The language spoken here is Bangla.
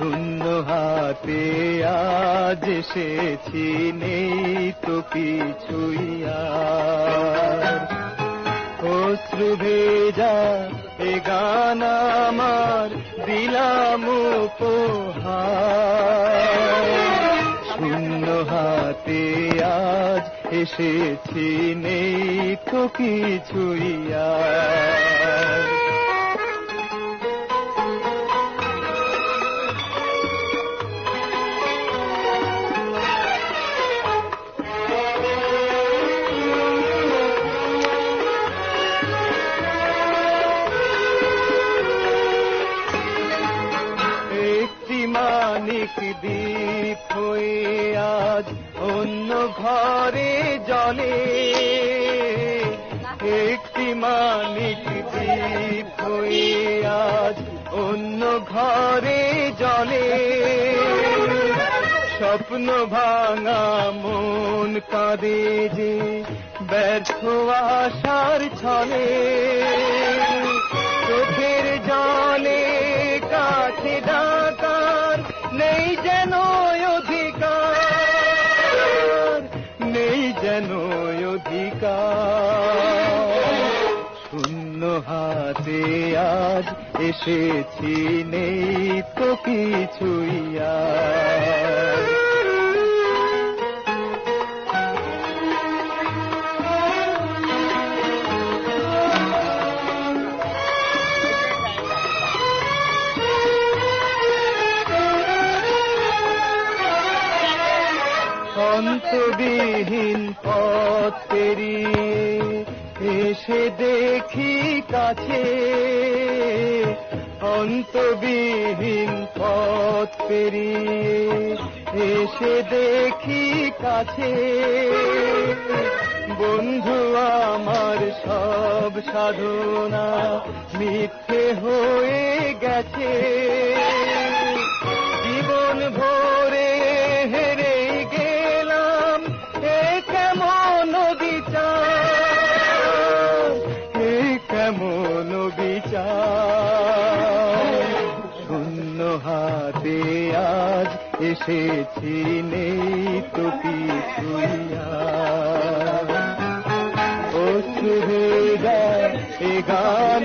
শূন্য হাতে আজ এসেছি, নেই তো কিছুই আর। অশ্রু ভেজা এ গান আমার দিলাম উপহার। শূন্য হাতে আজ এসেছি, নেই তো কিছুই আর। মানিক দ্বীপ হয়ে আজ অন্য ঘরে জলে, একটি মানিক দ্বীপ হয়ে আজ অন্য ঘরে জলে। স্বপ্ন ভাঙা মন কাঁদে যে ব্যর্থ আশার ছলে। চোখের জলে কাছে ডাকার নেই যেন অধিকার, নেই যেন অধিকার। শূন্য হাতে আজ এসেছি, নেই তো কিছুই আর। অন্তবিহীন পথ পেরিয়ে এসে দেখি কাছে, অন্তবিহীন পথ পেরিয়ে এসে দেখি কাছে। বন্ধু আমার সব সাধনা মিথ্যে হয়ে গেছে। জীবন ভরে হেরে গেলাম, এ কেমন বিচার, এ কেমন বিচার। শূন্য হাতে আজ এসেছি, নেই তো কিছুই আর। অশ্রু ভেজা এ গান